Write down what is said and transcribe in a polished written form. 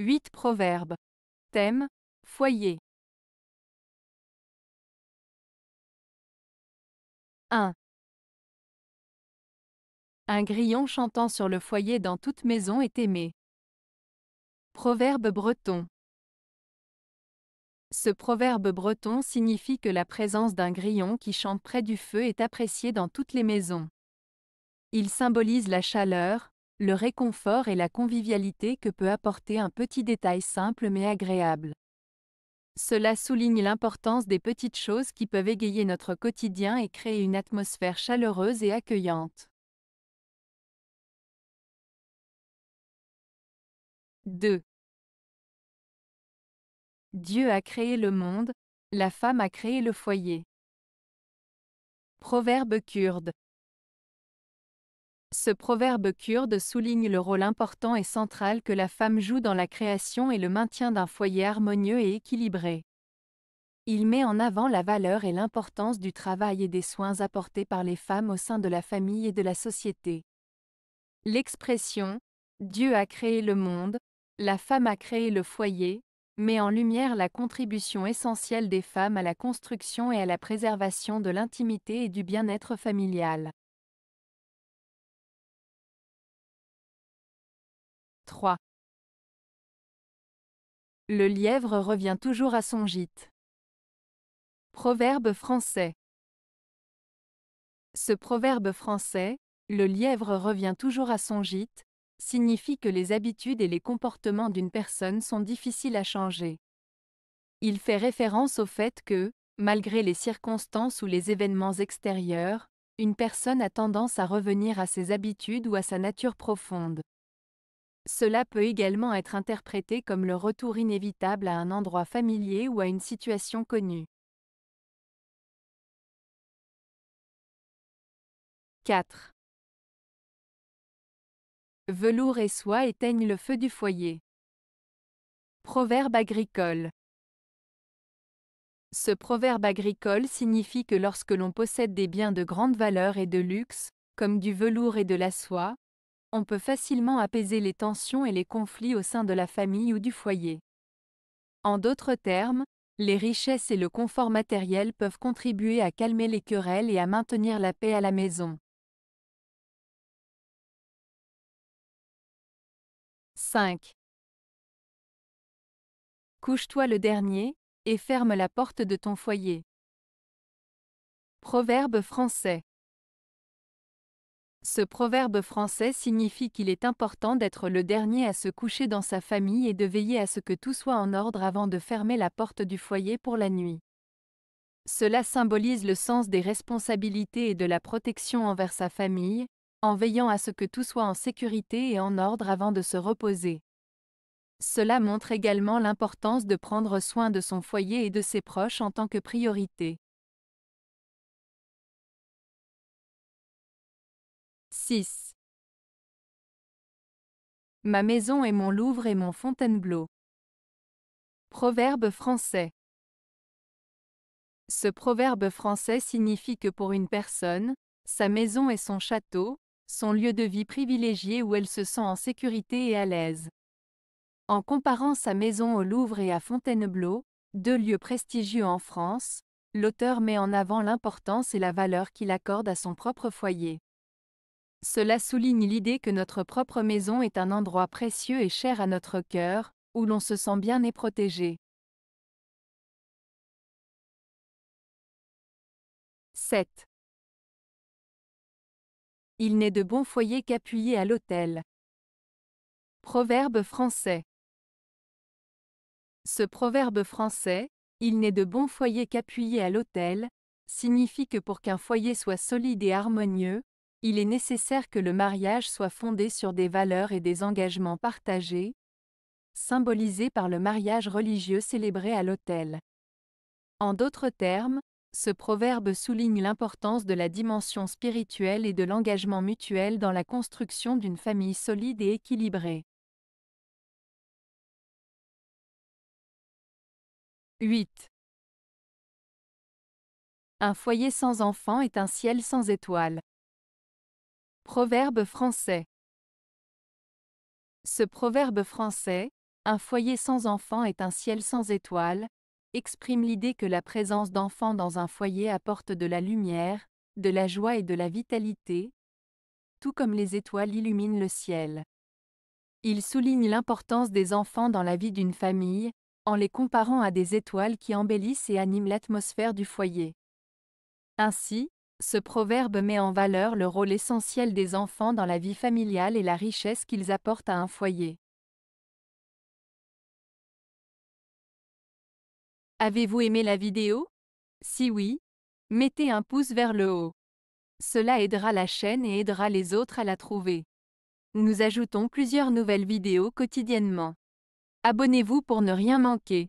8 proverbes. Thème, foyer. 1. Un grillon chantant sur le foyer dans toute maison est aimé. Proverbe breton. Ce proverbe breton signifie que la présence d'un grillon qui chante près du feu est appréciée dans toutes les maisons. Il symbolise la chaleur, le réconfort et la convivialité que peut apporter un petit détail simple mais agréable. Cela souligne l'importance des petites choses qui peuvent égayer notre quotidien et créer une atmosphère chaleureuse et accueillante. 2. Dieu a créé le monde, la femme a créé le foyer. Proverbe kurde. Ce proverbe kurde souligne le rôle important et central que la femme joue dans la création et le maintien d'un foyer harmonieux et équilibré. Il met en avant la valeur et l'importance du travail et des soins apportés par les femmes au sein de la famille et de la société. L'expression « Dieu a créé le monde, la femme a créé le foyer » met en lumière la contribution essentielle des femmes à la construction et à la préservation de l'intimité et du bien-être familial. 3. Le lièvre revient toujours à son gîte. Proverbe français. Ce proverbe français, le lièvre revient toujours à son gîte, signifie que les habitudes et les comportements d'une personne sont difficiles à changer. Il fait référence au fait que, malgré les circonstances ou les événements extérieurs, une personne a tendance à revenir à ses habitudes ou à sa nature profonde. Cela peut également être interprété comme le retour inévitable à un endroit familier ou à une situation connue. 4. Velours et soie éteignent le feu du foyer. Proverbe agricole. Ce proverbe agricole signifie que lorsque l'on possède des biens de grande valeur et de luxe, comme du velours et de la soie, on peut facilement apaiser les tensions et les conflits au sein de la famille ou du foyer. En d'autres termes, les richesses et le confort matériel peuvent contribuer à calmer les querelles et à maintenir la paix à la maison. 5. Couche-toi le dernier, et ferme la porte de ton foyer. Proverbe français. Ce proverbe français signifie qu'il est important d'être le dernier à se coucher dans sa famille et de veiller à ce que tout soit en ordre avant de fermer la porte du foyer pour la nuit. Cela symbolise le sens des responsabilités et de la protection envers sa famille, en veillant à ce que tout soit en sécurité et en ordre avant de se reposer. Cela montre également l'importance de prendre soin de son foyer et de ses proches en tant que priorité. 6. Ma maison est mon Louvre et mon Fontainebleau. Proverbe français. Ce proverbe français signifie que pour une personne, sa maison est son château, son lieu de vie privilégié où elle se sent en sécurité et à l'aise. En comparant sa maison au Louvre et à Fontainebleau, deux lieux prestigieux en France, l'auteur met en avant l'importance et la valeur qu'il accorde à son propre foyer. Cela souligne l'idée que notre propre maison est un endroit précieux et cher à notre cœur, où l'on se sent bien et protégé. 7. Il n'est de bon foyer qu'appuyé à l'autel. Proverbe français. Ce proverbe français, il n'est de bon foyer qu'appuyé à l'autel, signifie que pour qu'un foyer soit solide et harmonieux, il est nécessaire que le mariage soit fondé sur des valeurs et des engagements partagés, symbolisés par le mariage religieux célébré à l'autel. En d'autres termes, ce proverbe souligne l'importance de la dimension spirituelle et de l'engagement mutuel dans la construction d'une famille solide et équilibrée. 8. Un foyer sans enfants est un ciel sans étoiles. Proverbe français. Ce proverbe français, Un foyer sans enfants est un ciel sans étoiles, exprime l'idée que la présence d'enfants dans un foyer apporte de la lumière, de la joie et de la vitalité, tout comme les étoiles illuminent le ciel. Il souligne l'importance des enfants dans la vie d'une famille, en les comparant à des étoiles qui embellissent et animent l'atmosphère du foyer. Ainsi, ce proverbe met en valeur le rôle essentiel des enfants dans la vie familiale et la richesse qu'ils apportent à un foyer. Avez-vous aimé la vidéo? Si oui, mettez un pouce vers le haut. Cela aidera la chaîne et aidera les autres à la trouver. Nous ajoutons plusieurs nouvelles vidéos quotidiennement. Abonnez-vous pour ne rien manquer.